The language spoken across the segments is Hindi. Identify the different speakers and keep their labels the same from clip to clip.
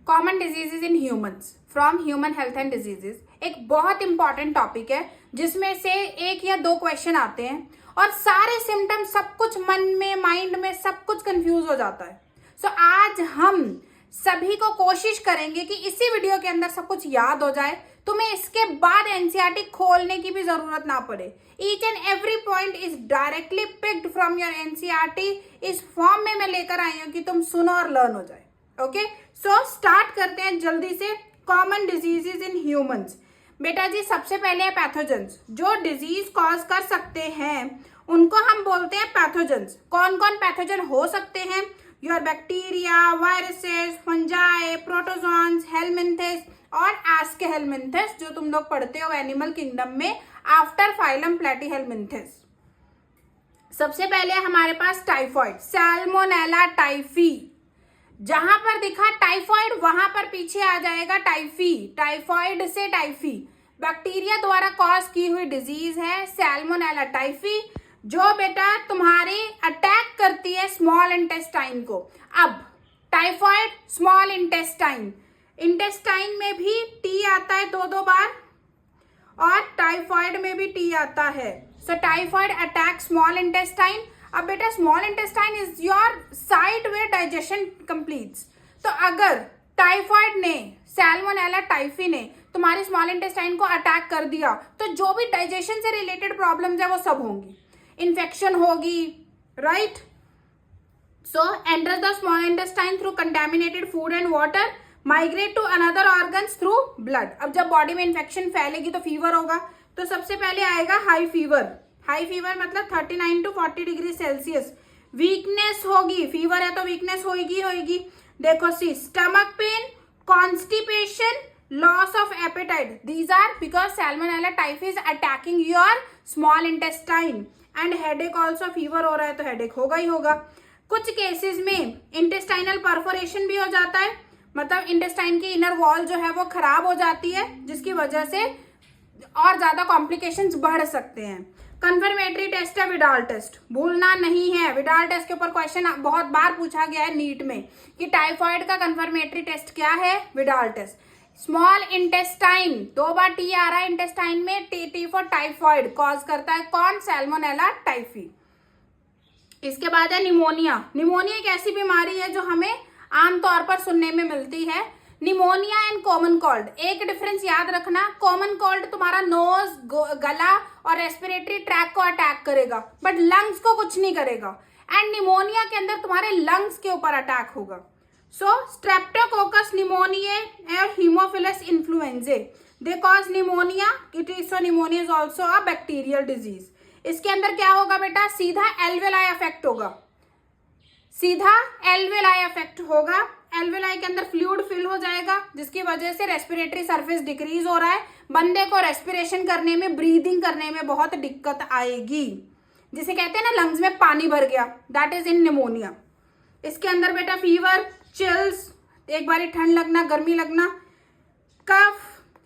Speaker 1: Common diseases in humans from human health and diseases एक बहुत इंपॉर्टेंट टॉपिक है जिसमें से एक या दो क्वेश्चन आते हैं और सारे सिम्टम्स सब कुछ मन में माइंड में सब कुछ कंफ्यूज हो जाता है। सो आज हम सभी को कोशिश करेंगे कि इसी वीडियो के अंदर सब कुछ याद हो जाए, तुम्हें इसके बाद एनसीईआरटी खोलने की भी जरूरत ना पड़े। Each and every point is directly picked from your NCERT. इस फॉर्म में मैं लेकर आई हूं कि तुम सुनो और लर्न हो जाए। ओके, सो स्टार्ट करते हैं जल्दी से। Common diseases in humans. बेटा जी, सबसे पहले है पैथोजेंस। जो डिजीज कॉज कर सकते हैं उनको हम बोलते हैं पैथोजेंस। कौन कौन पैथोजन हो सकते हैं? Your bacteria, viruses, fungi, protozoans, helminthes और एस्केहेलमिंथेस जो तुम लोग पढ़ते हो एनिमल किंगडम में आफ्टर फाइलम प्लेटीहेलमिंथेस। सबसे पहले हमारे पास टाइफॉइड, सैल्मोनेला टाइफी। जहां पर दिखा टाइफॉइड वहां पर पीछे आ जाएगा टाइफी। टाइफॉइड से टाइफी बैक्टीरिया द्वारा कॉज की हुई डिजीज है सैल्मोनेला टाइफी, जो बेटा तुम्हारी अटैक करती है स्मॉल इंटेस्टाइन को। अब टाइफॉइड, स्मॉल इंटेस्टाइन, इंटेस्टाइन में भी टी आता है दो बार और टाइफॉइड में भी टी आता है। So typhoid attack small intestine. अब बेटा small intestine is your site where digestion completes. तो अगर टाइफॉइड ने, सैल्मोनेला टाइफी ने तुम्हारी स्मॉल इंटेस्टाइन को अटैक कर दिया तो जो भी डाइजेशन से रिलेटेड प्रॉब्लम्स है वो सब होंगी। इन्फेक्शन होगी, right? So enters the small intestine through contaminated food and water, migrate to another organs through blood. अब जब बॉडी में इन्फेक्शन फैलेगी तो फीवर होगा। तो सबसे पहले आएगा हाई फीवर। हाई फीवर मतलब 39 to 40 डिग्री सेल्सियस। वीकनेस होगी, फीवर है तो वीकनेस होगी। देखो see, stomach pain, constipation, loss of appetite, these are because Salmonella typhi is attacking your small intestine. And headache also, fever हो रहा है तो हेडेक होगा ही होगा। कुछ केसेस में इंटेस्टाइनल परफोरेशन भी हो जाता है, मतलब इंटेस्टाइन की इनर वॉल जो है वो खराब हो जाती है, जिसकी वजह से और ज्यादा कॉम्प्लिकेशंस बढ़ सकते हैं। कंफर्मेटरी टेस्ट है विडाल टेस्ट, भूलना नहीं है। विडाल टेस्ट के ऊपर क्वेश्चन बहुत बार पूछा गया है नीट में कि टाइफॉइड का कंफर्मेटरी टेस्ट क्या है? Widal test. स्मॉल इंटेस्टाइन, दो बार टी आ रहा है इंटेस्टाइन में, टी फॉर टाइफॉइड, कॉज करता है कौन? Salmonella typhi. इसके बाद है निमोनिया। निमोनिया एक ऐसी बीमारी है जो हमें आमतौर पर सुनने में मिलती है। निमोनिया एंड कॉमन कोल्ड, एक डिफरेंस याद रखना। कॉमन कोल्ड तुम्हारा नोज, गला और रेस्पिरेटरी ट्रैक को अटैक करेगा बट लंग्स को कुछ नहीं करेगा। एंड निमोनिया के अंदर तुम्हारे लंग्स के ऊपर अटैक होगा। सो स्ट्रेप्टोकोकस निमोनिया और Haemophilus influenzae, they cause pneumonia. It is so pneumonia is also a bacterial disease. इसके अंदर क्या होगा बेटा? सीधा एल्वेलाई अफेक्ट होगा, सीधा एल्वेलाई अफेक्ट होगा। एल्वेलाई के अंदर फ्लूइड फिल हो जाएगा जिसकी वजह से रेस्पिरेटरी सरफेस डिक्रीज हो रहा है। बंदे को रेस्पिरेशन करने में, ब्रीदिंग करने में बहुत दिक्कत आएगी, जिसे कहते हैं ना लंग्स में पानी भर गया, दैट इज इन निमोनिया। इसके अंदर बेटा फीवर, चिल्स, एक बारी ठंड लगना, गर्मी लगना, कफ,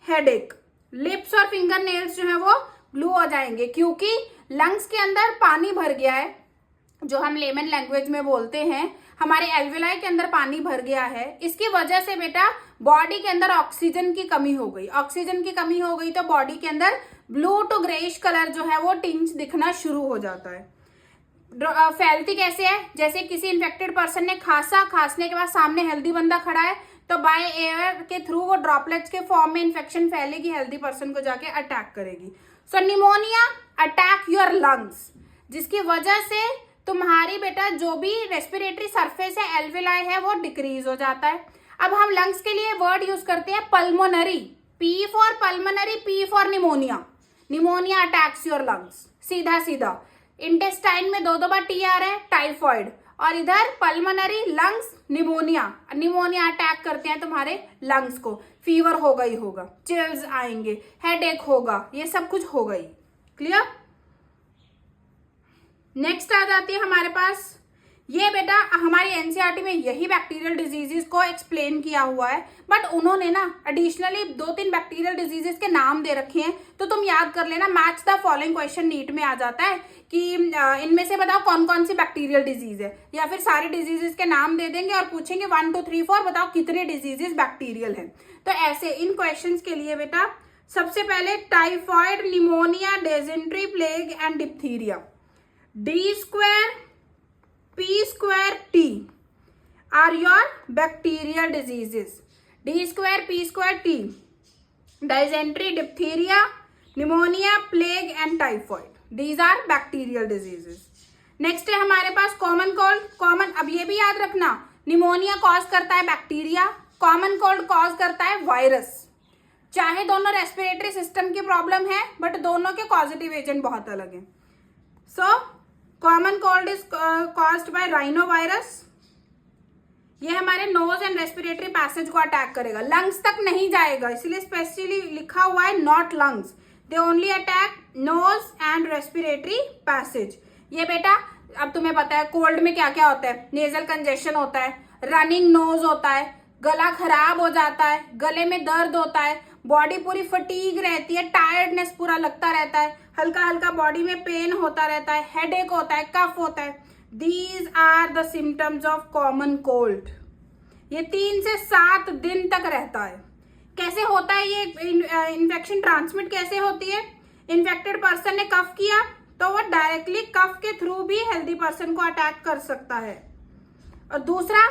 Speaker 1: हेडेक, लिप्स और फिंगर नेल्स जो है वो ब्लू हो जाएंगे क्योंकि लंग्स के अंदर पानी भर गया है, जो हम लेमन लैंग्वेज में बोलते हैं। हमारे एल्वेलाई के अंदर पानी भर गया है, इसकी वजह से बेटा बॉडी के अंदर ऑक्सीजन की कमी हो गई। ऑक्सीजन की कमी हो गई तो बॉडी के अंदर ब्लू टू ग्रेइश कलर जो है वो टिंज दिखना शुरू हो जाता है। फैलती कैसे है? जैसे किसी इन्फेक्टेड पर्सन ने खांसा, खांसने के बाद सामने हेल्दी बंदा खड़ा है तो बाय एयर के थ्रू वो ड्रॉपलेट्स के फॉर्म में इन्फेक्शन फैलेगी, हेल्दी पर्सन को जाके अटैक करेगी। सो निमोनिया अटैक योर लंग्स, जिसकी वजह से तुम्हारी बेटा जो भी रेस्पिरेटरी सरफेस है, एल्वेलाई है, वो डिक्रीज हो जाता है। अब हम लंग्स के लिए वर्ड यूज करते हैं pulmonary, P for pulmonary, P for pneumonia. Pneumonia attacks your lungs, सीधा सीधा। इंटेस्टाइन में दो बार टी आ रहा है, टाइफॉइड, और इधर pulmonary, lungs, pneumonia. Pneumonia attack करते हैं तुम्हारे लंग्स को, फीवर होगा ही होगा, चिल्स आएंगे, हेडेक होगा, ये सब कुछ होगा ही। क्लियर? नेक्स्ट आ जाती है हमारे पास ये बेटा हमारी एनसीईआरटी में यही बैक्टीरियल डिजीजेस को एक्सप्लेन किया हुआ है, बट उन्होंने ना एडिशनली 2-3 बैक्टीरियल डिजीजेस के नाम दे रखे हैं, तो तुम याद कर लेना। Match the following question NEET में आ जाता है कि इनमें से बताओ कौन कौन सी बैक्टीरियल डिजीज है, या फिर सारे डिजीजेस के नाम दे देंगे और पूछेंगे 1 2 3 4 बताओ कितने डिजीजेस बैक्टीरियल हैं। तो ऐसे इन क्वेश्चन के लिए बेटा सबसे पहले typhoid, pneumonia, dysentery, plague and diphtheria. D² P² T are your bacterial diseases. D² P² T, dysentery, diphtheria, pneumonia, plague and typhoid. These are bacterial diseases. Next है हमारे पास कॉमन कोल्ड। कॉमन, अब ये भी याद रखना, निमोनिया कॉज करता है बैक्टीरिया, कॉमन कोल्ड कॉज करता है वायरस। चाहे दोनों रेस्पिरेटरी सिस्टम की प्रॉब्लम है, बट दोनों के कॉजेटिव एजेंट बहुत अलग हैं। So common cold is caused by rhinovirus. ये हमारे नोज एंड रेस्पिरेटरी पैसेज को अटैक करेगा, लंग्स तक नहीं जाएगा, इसलिए स्पेशली लिखा हुआ है not lungs, they only attack nose and respiratory passage. ये बेटा अब तुम्हें पता है कोल्ड में क्या क्या होता है, नेजल कंजेशन होता है, रनिंग नोज होता है, गला खराब हो जाता है, गले में दर्द होता है, बॉडी पूरी फटीग रहती है, टायर्डनेस पूरा लगता रहता है, हल्का हल्का बॉडी में पेन होता रहता है, हेडेक होता है, कफ होता है। These are the symptoms of common cold. ये 3 से 7 दिन तक रहता है। कैसे होता है ये इन्फेक्शन, ट्रांसमिट कैसे होती है? इन्फेक्टेड पर्सन ने कफ किया तो वो डायरेक्टली कफ के थ्रू भी हेल्दी पर्सन को अटैक कर सकता है। और दूसरा,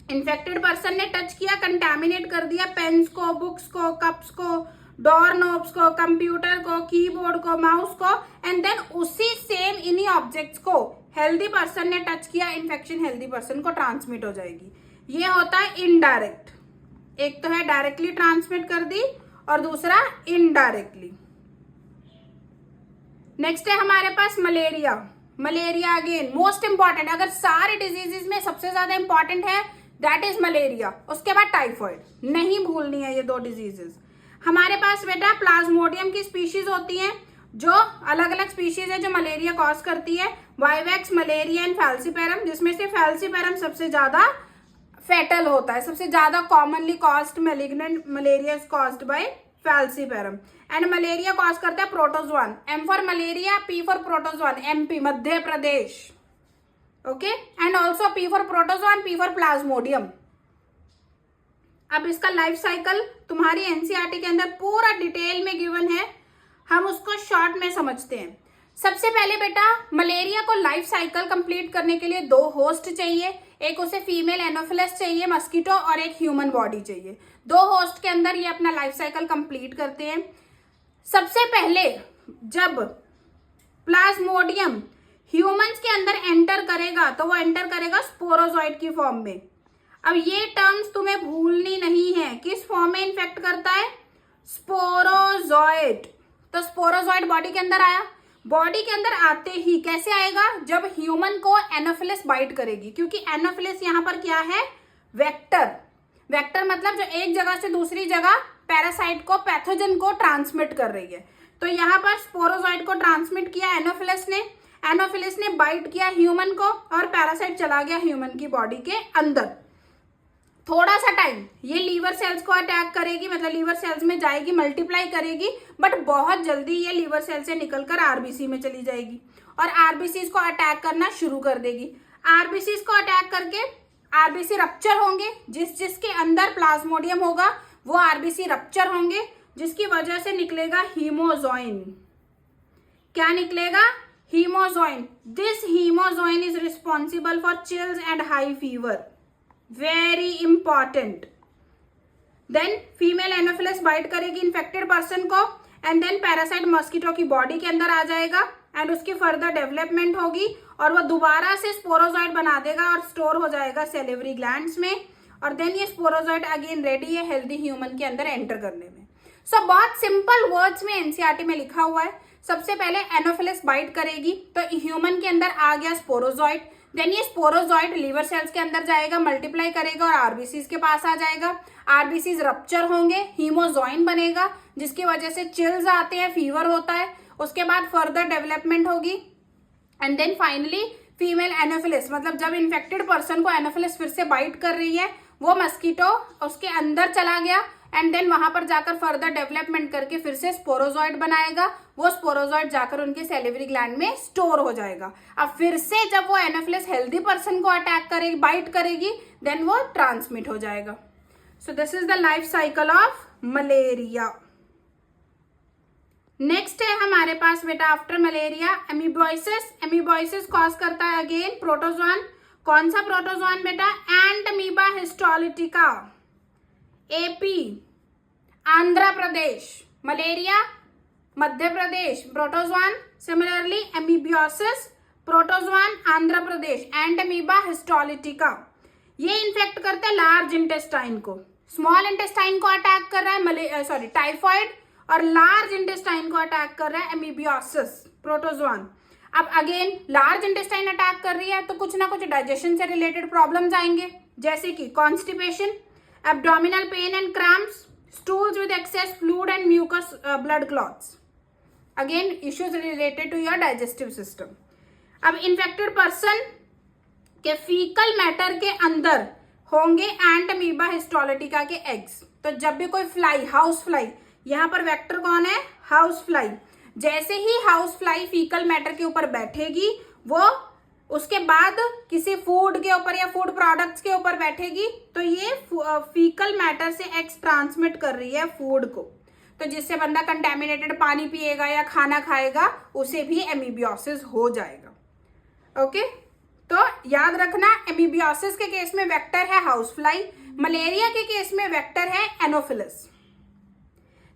Speaker 1: इन्फेक्टेड पर्सन ने टच किया, कंटेमिनेट कर दिया पेन्स को, बुक्स को, कप्स को, डोर नोब्स को, कंप्यूटर को, कीबोर्ड को, माउस को, एंड देन उसी सेम इन्हीं ऑब्जेक्ट्स को हेल्दी पर्सन ने टच किया, इन्फेक्शन हेल्दी पर्सन को ट्रांसमिट हो जाएगी। ये होता है इनडायरेक्ट। एक तो है डायरेक्टली ट्रांसमिट कर दी और दूसरा इनडायरेक्टली। नेक्स्ट है हमारे पास malaria. Malaria again most important, अगर सारे डिजीजेस में सबसे ज्यादा इंपॉर्टेंट है दैट इज मलेरिया। उसके बाद टाइफॉइड, नहीं भूलनी है ये 2 डिजीजेस। हमारे पास बेटा प्लाज्मोडियम की स्पीशीज होती हैं, जो अलग अलग स्पीशीज है जो मलेरिया कॉज करती है, वाइवेक्स, मलेरिया एंड फैल्सीपेरम, जिसमें से फैल्सीपेरम सबसे ज्यादा फेटल होता है, सबसे ज्यादा commonly caused malignant malaria is caused bye falciparum. And malaria cause करता है protozoan, M for malaria, P for protozoan, MP Madhya Pradesh, okay, and also P for protozoan, P for Plasmodium. अब इसका लाइफ साइकिल तुम्हारी एनसीईआरटी के अंदर पूरा डिटेल में गिवन है, हम उसको शॉर्ट में समझते हैं। सबसे पहले बेटा मलेरिया को लाइफ साइकिल कंप्लीट करने के लिए 2 होस्ट चाहिए, एक उसे फीमेल एनोफिलस चाहिए मस्कीटो और एक ह्यूमन बॉडी चाहिए। 2 होस्ट के अंदर ये अपना लाइफ साइकिल कंप्लीट करते हैं। सबसे पहले जब प्लाज्मोडियम ह्यूमंस के अंदर एंटर करेगा तो वो एंटर करेगा स्पोरोजॉइड की फॉर्म में। अब ये टर्म्स तुम्हें भूलनी नहीं है, किस फॉर्म में इन्फेक्ट करता है? स्पोरोजॉइड। तो स्पोरोजॉइड बॉडी के अंदर आया, बॉडी के अंदर आते ही कैसे आएगा? जब ह्यूमन को एनोफिलिस बाइट करेगी, क्योंकि एनोफिलिस यहाँ पर क्या है? वेक्टर। वेक्टर मतलब जो एक जगह से दूसरी जगह पैरासाइट को, पैथोजन को ट्रांसमिट कर रही है। तो यहाँ पर स्पोरोजॉइड को ट्रांसमिट किया एनोफिलिस ने, एनोफिलिस ने बाइट किया ह्यूमन को और पैरासाइट चला गया ह्यूमन की बॉडी के अंदर। थोड़ा सा टाइम ये लीवर सेल्स को अटैक करेगी, मतलब लीवर सेल्स में जाएगी, मल्टीप्लाई करेगी, बट बहुत जल्दी ये लीवर सेल से निकलकर आरबीसी में चली जाएगी और आरबीसी को अटैक करना शुरू कर देगी। आरबीसी को अटैक करके आरबीसी रप्चर होंगे, जिसके अंदर प्लाज्मोडियम होगा वो आरबीसी रप्चर होंगे, जिसकी वजह से निकलेगा हीमोजोइन। क्या निकलेगा? Haemozoin. This haemozoin is responsible for chills and high fever, very important. Then female Anopheles bite करेगी इन्फेक्टेड पर्सन को एंड देन पैरासाइट मस्कीटो की बॉडी के अंदर आ जाएगा एंड उसकी फर्दर डेवलपमेंट होगी और वो दोबारा से स्पोरोजॉइड बना देगा और स्टोर हो जाएगा सेलिवरी ग्लैंड्स में, और देन ये स्पोरोजॉइड अगेन रेडी है हेल्दी ह्यूमन के अंदर एंटर करने में। सो बहुत सिंपल वर्ड्स में एनसीईआरटी में लिखा हुआ है। सबसे पहले एनोफिलस बाइट करेगी तो ह्यूमन के अंदर आ गया स्पोरोजॉइड, देन ये स्पोरोजॉइड लीवर सेल्स के अंदर जाएगा, मल्टीप्लाई करेगा और आरबीसीज के पास आ जाएगा। आरबीसीज रप्चर होंगे, हीमोजोइन बनेगा, जिसकी वजह से चिल्स आते हैं, फीवर होता है। उसके बाद फर्दर डेवलपमेंट होगी and then finally female Anopheles, मतलब जब इन्फेक्टेड पर्सन को एनोफिलिस फिर से बाइट कर रही है, वो मस्कीटो उसके अंदर चला गया एंड देन वहां पर जाकर फर्दर डेवलपमेंट करके फिर से स्पोरोजॉइड बनाएगा। वो स्पोरोजॉइड जाकर उनके सेलिवरी ग्लैंड में स्टोर हो जाएगा। अब फिर से जब वो एनोफिलिस हेल्दी पर्सन को अटैक करेगी, बाइट करेगी, देन वो ट्रांसमिट हो जाएगा। So this is the life cycle of malaria. Next है हमारे पास बेटा आफ्टर मलेरिया एमीबॉइसिस। एमीबॉइसिस कॉज करता है अगेन प्रोटोजोआन। कौन सा प्रोटोजोआन बेटा? Entamoeba histolytica, AP Andhra Pradesh. Malaria Madhya Pradesh, protozoan similarly एमीबियोसिस protozoan Andhra Pradesh, Entamoeba histolytica. ये इन्फेक्ट करते हैं लार्ज इंटेस्टाइन को, स्मॉल इंटेस्टाइन को अटैक कर रहा है टाइफॉइड, और लार्ज इंटेस्टाइन को अटैक कर रहा है एमीबियोसिस प्रोटोजोआन। अब अगेन लार्ज इंटेस्टाइन अटैक कर रही है तो कुछ ना कुछ डाइजेशन से रिलेटेड प्रॉब्लम्स आएंगे, जैसे कि constipation, abdominal pain and cramps, stools with excess fluid and mucus blood clots, again issues related to your digestive system. अब इन्फेक्टेड पर्सन के फीकल मैटर के अंदर होंगे एंटमीबा हिस्टोलिटिका के एग्स। तो जब भी कोई फ्लाई, हाउस फ्लाई, यहाँ पर वेक्टर कौन है? House fly. जैसे ही हाउस फ्लाई फीकल मैटर के ऊपर बैठेगी, वो उसके बाद किसी फूड के ऊपर या फूड प्रोडक्ट्स के ऊपर बैठेगी, तो ये फीकल मैटर से एग्स ट्रांसमिट कर रही है फूड को। तो जिससे बंदा कंटेमिनेटेड पानी पिएगा या खाना खाएगा, उसे भी एमीबियोसिस हो जाएगा। ओके, तो याद रखना एमीबियोसिस के केस में वेक्टर है हाउस फ्लाई, मलेरिया के केस में वेक्टर है एनोफिलिस।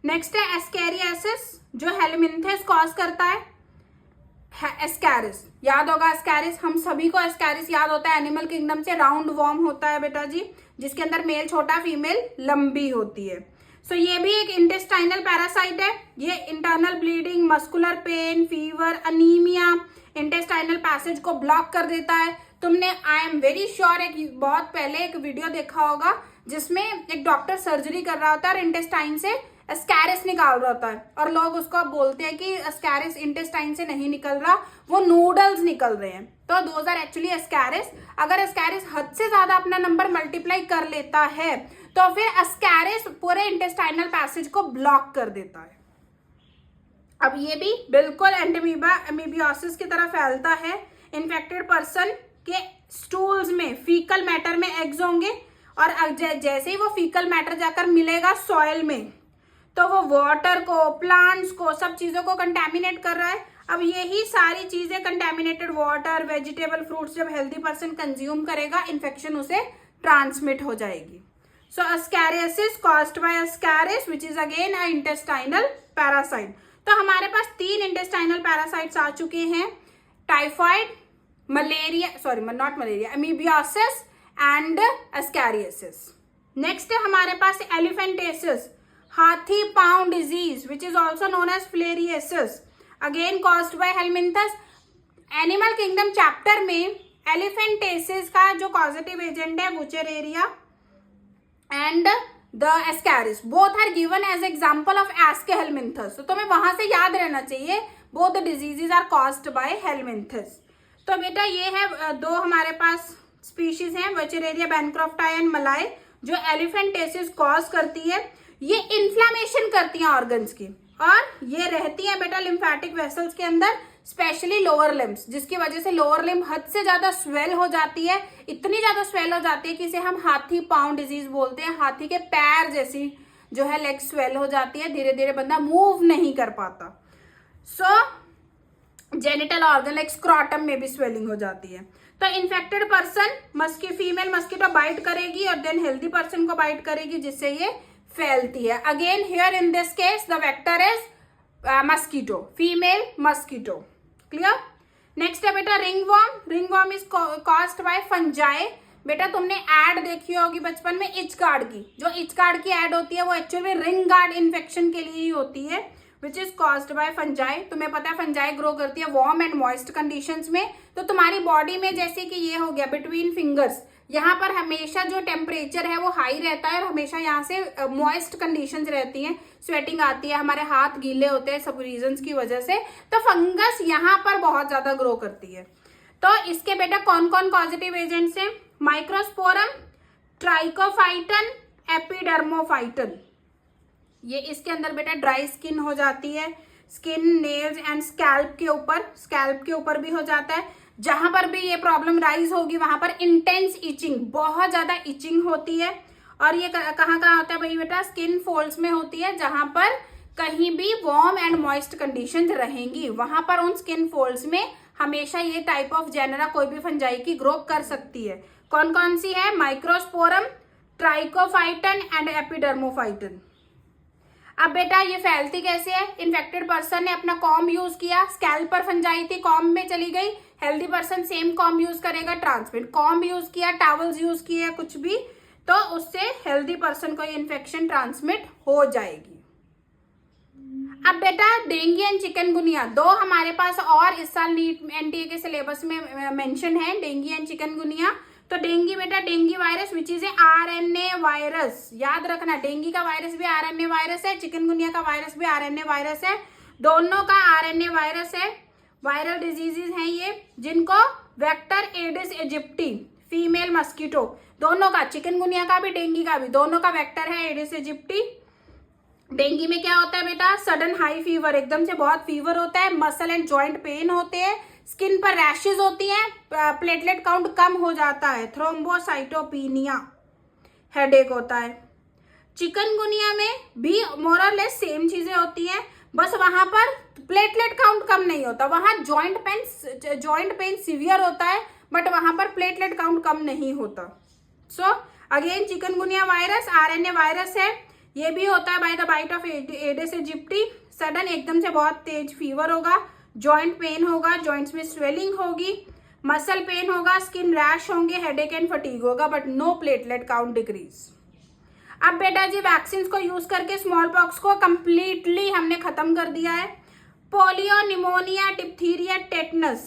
Speaker 1: नेक्स्ट है एस्कैरियासिस, जो हेलमिंथेस कॉज करता है। एस्कैरिस याद होगा, एस्कैरिस हम सभी को एस्कैरिस याद होता है, एनिमल किंगडम से राउंड वॉर्म होता है बेटा जी, जिसके अंदर मेल छोटा फीमेल लंबी होती है। सो ये भी एक इंटेस्टाइनल पैरासाइट है। ये internal bleeding, muscular pain, fever, anaemia, intestinal passage को ब्लॉक कर देता है। तुमने आई एम वेरी श्योर एक बहुत पहले एक वीडियो देखा होगा जिसमें एक डॉक्टर सर्जरी कर रहा होता है और इंटेस्टाइन से एस्कैरिस निकाल रहा होता है, और लोग उसको बोलते हैं कि एस्कैरिस इंटेस्टाइन से नहीं निकल रहा, वो नूडल्स निकल रहे हैं। तो दोज आर एक्चुअली एस्कैरिस। अगर एस्कैरिस हद से ज्यादा अपना नंबर मल्टीप्लाई कर लेता है तो फिर एस्कैरिस पूरे इंटेस्टाइनल पैसेज को ब्लॉक कर देता है। अब ये भी बिल्कुल एमीबियोसिस की तरह फैलता है। इन्फेक्टेड पर्सन के स्टूल्स में, फीकल मैटर में एग्स होंगे, और जैसे ही वो फीकल मैटर जाकर मिलेगा सॉइल में, तो वो वाटर को, प्लांट्स को, सब चीजों को कंटेमिनेट कर रहा है। अब यही सारी चीजें, कंटेमिनेटेड वाटर, वेजिटेबल, फ्रूट्स जब हेल्दी पर्सन कंज्यूम करेगा, इन्फेक्शन उसे ट्रांसमिट हो जाएगी। So ascariasis caused by Ascaris which is again a intestinal parasite. तो हमारे पास 3 इंटेस्टाइनल पैरासाइट्स आ चुके हैं, typhoid, malaria, not malaria, amoebiasis and ascariasis. Next है हमारे पास एलिफेंटेसिस, हाथी पांव disease which is also known as filariasis, again caused by helminths. Animal kingdom chapter में एलिफेंटेसिस का जो कॉजेटिव एजेंट है Wuchereria and the Ascaris, both are given as example of aschelminthes. तो तुम्हें वहां से याद रहना चाहिए, both the diseases are caused by helminths. तो बेटा ये है 2 हमारे पास स्पीशीज हैं, बुचेरेरिया बैनक्रॉफ्टाई एंड मलाय, जो एलिफेंटेसिस कॉज करती है। ये इन्फ्लामेशन करती हैं ऑर्गन्स की, और ये रहती हैं बेटा लिम्फेटिक वेसल्स के अंदर, स्पेशली लोअर लिम्स, जिसकी वजह से लोअर लिम्ब हद से ज्यादा स्वेल हो जाती है। इतनी ज्यादा स्वेल हो जाती है कि इसे हम हाथी पांव डिजीज बोलते हैं। हाथी के पैर जैसी जो है लेग स्वेल हो जाती है, धीरे धीरे बंदा मूव नहीं कर पाता। So genital organ like scrotum में भी स्वेलिंग हो जाती है। तो infected person female mosquito bite करेगी और देन हेल्दी पर्सन को बाइट करेगी, जिससे ये फैलती है। Again here in this case the vector is mosquito, female mosquito. Clear? Next है बेटा ringworm. Ringworm is caused by fungi. बेटा तुमने एड देखी होगी बचपन में इच गार्ड की, जो इच गार्ड की एड होती है वो एक्चुअली रिंग गार्ड इन्फेक्शन के लिए ही होती है, which is caused by fungi. तुम्हें पता है फंजाई ग्रो करती है वार्म एंड मॉइस्ट कंडीशंस में। तो तुम्हारी बॉडी में जैसे कि ये हो गया बिटवीन फिंगर्स, यहाँ पर हमेशा जो टेम्परेचर है वो हाई रहता है और हमेशा यहाँ से मॉइस्ट कंडीशंस रहती हैं, स्वेटिंग आती है, हमारे हाथ गीले होते हैं सब रीजंस की वजह से। तो फंगस यहाँ पर बहुत ज्यादा ग्रो करती है। तो इसके बेटा कौन कौन पॉजिटिव एजेंट्स हैं? Microsporum, trichophyton, Epidermophyton. ये इसके अंदर बेटा ड्राई स्किन हो जाती है, स्किन, नेल्स एंड स्कैल्प के ऊपर भी हो जाता है। जहां पर भी ये प्रॉब्लम राइज होगी वहां पर इंटेंस इचिंग, बहुत ज्यादा इचिंग होती है। और ये कहाँ कहाँ होता है भाई बेटा? स्किन फोल्ड्स में होती है, जहां पर कहीं भी वार्म एंड मॉइस्ट कंडीशन रहेंगी वहां पर उन स्किन फोल्ड्स में हमेशा ये टाइप ऑफ जेनेरा कोई भी फंजाई की ग्रो कर सकती है। कौन कौन सी है? Microsporum, trichophyton and Epidermophyton. अब बेटा ये फैलती कैसे है? इन्फेक्टेड पर्सन ने अपना कॉम यूज किया, स्कैल्प पर फंजाई थी, कॉम में चली गई, healthy person same com use करेगा, ट्रांसमिट। कॉम यूज किया, टॉवल्स यूज किया, कुछ भी, तो उससे हेल्दी पर्सन को ये इन्फेक्शन ट्रांसमिट हो जाएगी। अब बेटा डेंगू एंड चिकनगुनिया दो हमारे पास और इस साल नीट एनटीए के सिलेबस में मेंशन है, डेंगू एंड चिकनगुनिया। तो डेंगू बेटा, dengue virus which is a RNA virus. याद रखना, डेंगू का वायरस भी आरएनए वायरस है, चिकनगुनिया का वायरस भी आरएनए वायरस है, दोनों का आरएनए वायरस है। वायरल डिजीजेज हैं ये, जिनको वेक्टर एडिस इजिप्टी, फीमेल मस्कीटो, दोनों का, चिकनगुनिया का भी डेंगू का भी, दोनों का वेक्टर है एडिस इजिप्टी। डेंगू में क्या होता है बेटा? सडन हाई फीवर, एकदम से बहुत फीवर होता है, मसल एंड जॉइंट पेन होते हैं, स्किन पर रैशेज होती हैं, प्लेटलेट काउंट कम हो जाता है, थ्रोम्बोसाइटोपिनिया, हेडेक होता है। चिकनगुनिया में भी मोर और लेस सेम चीजें होती हैं, बस वहां पर प्लेटलेट काउंट कम नहीं होता, वहां जॉइंट पेन सीवियर होता है, बट वहां पर प्लेटलेट काउंट कम नहीं होता। So again chikungunya virus RNA virus है, ये भी होता है by the bite of Aedes aegypti. Sudden एकदम से बहुत तेज फीवर होगा, जॉइंट पेन होगा, जॉइंट्स में स्वेलिंग होगी, मसल पेन होगा, स्किन रैश होंगे, हेडेक एंड फटीग होगा, but no platelet count decrease. अब बेटा जी वैक्सीन को यूज करके स्मॉल पॉक्स को कंप्लीटली हमने खत्म कर दिया है। Polio, pneumonia, diphtheria, tetanus,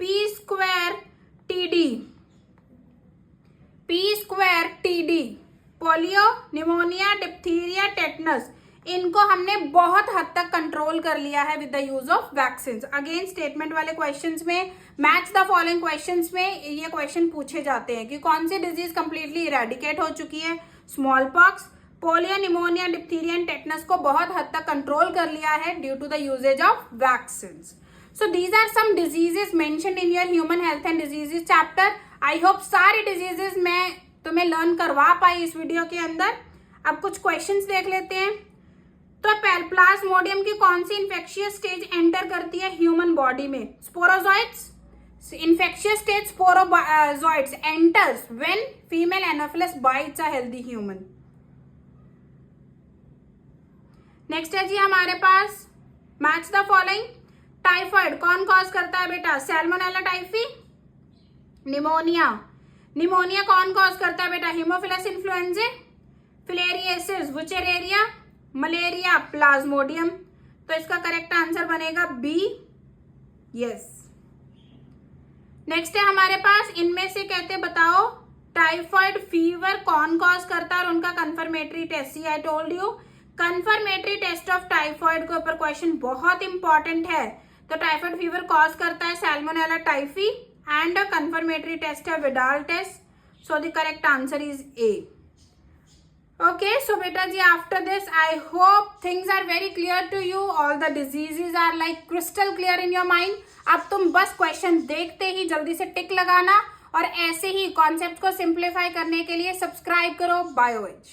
Speaker 1: P square TD, polio, pneumonia, diphtheria, tetanus, इनको हमने बहुत हद तक कंट्रोल कर लिया है with the use of vaccine. Again statement वाले क्वेश्चंस में, मैच द फॉलोइंग क्वेश्चंस में ये क्वेश्चन पूछे जाते हैं कि कौन सी डिजीज कंप्लीटली इरेडिकेट हो चुकी है? Smallpox, polio, pneumonia, diphtheria and tetanus को बहुत हद तक कंट्रोल कर लिया है due to the usages of vaccine. So these are some diseases mentioned in your human health and diseases chapter. I hope सारे डिजीजेस मैं तुम्हें लर्न करवा पाई इस वीडियो के अंदर। अब कुछ क्वेश्चंस देख लेते हैं। तो प्लाज्मोडियम की कौन सी इंफेक्शियस स्टेज एंटर करती है ह्यूमन बॉडी में? Sporozoites. Infectious stage sporozoites enters when female Anopheles bites a healthy human. Next है जी हमारे पास मैच द फॉलोइंग। टाइफाइड कौन कॉज करता है बेटा? Salmonella typhi. निमोनिया कौन कॉज करता है बेटा? Haemophilus influenza. Filariasis Wuchereria. Malaria Plasmodium. तो इसका करेक्ट आंसर बनेगा बी, यस। नेक्स्ट है हमारे पास, इनमें से कहते बताओ टाइफाइड फीवर कौन कॉज करता है और उनका confirmatory test. See I told you, confirmatory test of typhoid के ऊपर क्वेश्चन बहुत इंपॉर्टेंट है। तो टाइफाइड फीवर कॉज करता है Salmonella typhi and confirmatory test है Widal test. So the correct answer is A. Okay, so beta ji, after this I hope things are very clear to you. All the diseases are like crystal clear in your mind. अब तुम बस क्वेश्चन देखते ही जल्दी से टिक लगाना और ऐसे ही कॉन्सेप्ट को सिंप्लीफाई करने के लिए सब्सक्राइब करो बायोएज।